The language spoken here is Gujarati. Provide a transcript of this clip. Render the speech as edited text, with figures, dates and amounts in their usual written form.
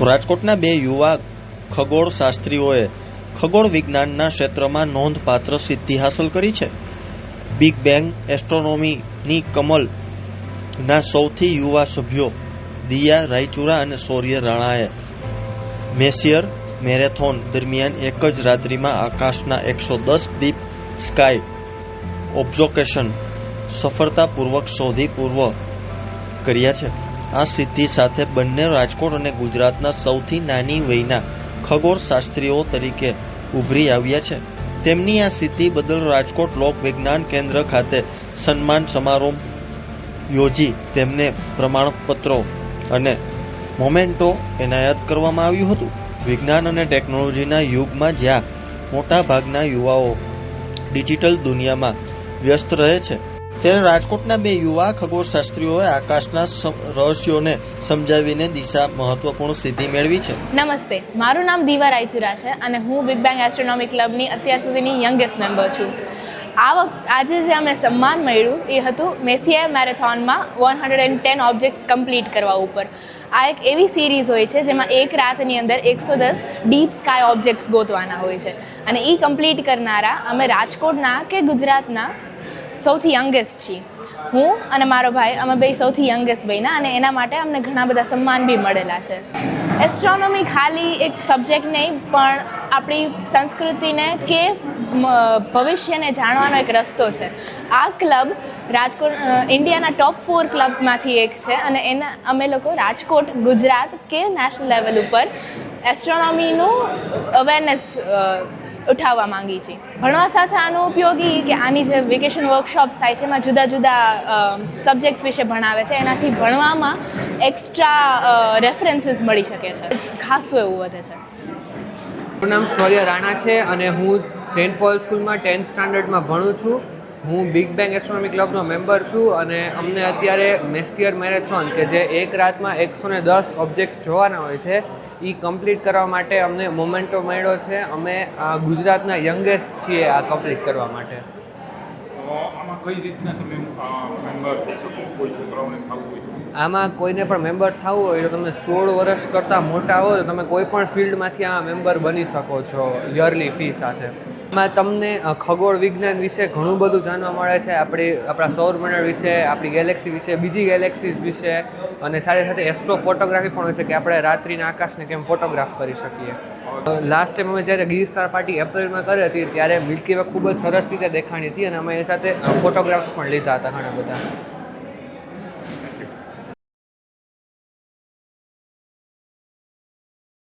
રાજકોટના બે યુવા ખગોળશાસ્ત્રીઓએ ખગોળ વિજ્ઞાનના ક્ષેત્રમાં નોંધપાત્ર સિદ્ધિ હાંસલ કરી છે. બિગ બેંગ એસ્ટ્રોનોમીની કમલના સૌથી યુવા સભ્યો દિયા રાયચુરા અને શૌર્ય રાણાએ મેસિયર મેરેથોન દરમિયાન એક જ રાત્રિમાં આકાશના 110 ડીપ સ્કાય ઓબ્ઝર્વેશન સફળતાપૂર્વક શોધી પૂર્ણ કર્યા છે. આ સિદ્ધિ સાથે બંને રાજકોટ અને ગુજરાતના સૌથી નાની વયના ખગોળશાસ્ત્રીઓ તરીકે ઉભરી આવ્યા છે. તેમની આ સિદ્ધિ બદલ રાજકોટ લોક વિજ્ઞાન કેન્દ્ર ખાતે સન્માન સમારોહ યોજી તેમને પ્રમાણપત્રો અને મોમેન્ટો એનાયત કરવામાં આવ્યું હતું. વિજ્ઞાન અને ટેકનોલોજીના યુગમાં જ્યાં મોટા ભાગના યુવાઓ ડિજિટલ દુનિયામાં વ્યસ્ત રહે છે, ત્યારે રાજકોટના બે યુવા ખગોળશાસ્ત્રીઓએ આકાશના રહસ્યોને સમજાવીને દિશા મહત્વપૂર્ણ સિદ્ધિ મેળવી છે. નમસ્તે, મારું નામ દીવા રાયચુરા છે અને હું બિગ બેંગ એસ્ટ્રોનોમી ક્લબની અત્યાર સુધીની યંગેસ્ટ મેમ્બર છું. આજે જે અમને સન્માન મળ્યું એ હતું મેસિયર મેરેથોનમાં 110 ઓબ્જેક્ટ્સ કમ્પ્લીટ કરવા ઉપર. આ એક એવી સિરીઝ હોય છે જેમાં એક રાતની અંદર 110 ડીપ સ્કાય ઓબ્જેક્ટ્સ ગોતવાના હોય છે અને એ કમ્પ્લીટ કરનારા અમે રાજકોટના કે ગુજરાતના સૌથી યંગેસ્ટ છીએ. હું અને મારો ભાઈ અમે બે સૌથી યંગેસ્ટ બન્યા અને એના માટે અમને ઘણા બધા સન્માન બી મળેલા છે. એસ્ટ્રોનોમી ખાલી એક સબ્જેક્ટ નહીં પણ આપણી સંસ્કૃતિને કે ભવિષ્યને જાણવાનો એક રસ્તો છે. આ ક્લબ રાજકોટ ઇન્ડિયાના ટોપ 4 ક્લબ્સમાંથી એક છે અને એના અમે લોકો રાજકોટ, ગુજરાત કે નેશનલ લેવલ ઉપર એસ્ટ્રોનોમીનું અવેરનેસ ઉઠાવવા માંગી છીએ. ભણવા સાથે આનો ઉપયોગી કે આની જે વેકેશન વર્કશોપ્સ થાય છે એમાં જુદા જુદા સબ્જેક્ટ્સ વિશે ભણાવે છે. એનાથી ભણવામાં એક્સ્ટ્રા રેફરન્સીસ મળી શકે છે, ખાસું એવું વધે છે. મારું નામ શૌર્ય રાણા છે અને હું સેન્ટ પોલ સ્કૂલમાં 10th સ્ટાન્ડર્ડમાં ભણું છું. હું બિગ બેંગ એસ્ટ્રોનોમી ક્લબનો મેમ્બર છું અને અમને અત્યારે મેસિયર મેરેથોન કે જે એક રાતમાં 110 ઓબ્જેક્ટ્સ જોવાના હોય છે એ કમ્પ્લીટ કરવા માટે અમને મોમેન્ટો મળ્યો છે. અમે ગુજરાતના યંગેસ્ટ છીએ આ કમ્પ્લીટ કરવા માટે. આમાં કઈ રીતના તમે મેમ્બર થઈ શકો? કોઈ છોકરાઓને થવું હોય તો? આમાં કોઈને પણ મેમ્બર થવું હોય તો તમે 16 વર્ષ કરતાં મોટા હો તો તમે કોઈ પણ ફિલ્ડમાંથી આ મેમ્બર બની શકો છો યરલી ફી સાથે. એમાં તમને ખગોળ વિજ્ઞાન વિશે ઘણું બધું જાણવા મળે છે, આપણા સૌરમંડળ વિશે, આપણી ગેલેક્સી વિશે, બીજી ગેલેક્સીઝ વિશે અને સાથે સાથે એસ્ટ્રો ફોટોગ્રાફી પણ હોય છે કે આપણે રાત્રિના આકાશને કેમ ફોટોગ્રાફ કરી શકીએ. લાસ્ટ ટાઈમ અમે જ્યારે ગીર સ્ટાર પાર્ટી એપ્રિલમાં કરી હતી ત્યારે મિલ્કી વે ખૂબ જ સરસ રીતે દેખાણી હતી અને અમે એ સાથે ફોટોગ્રાફ્સ પણ લીધા હતા ઘણા બધા.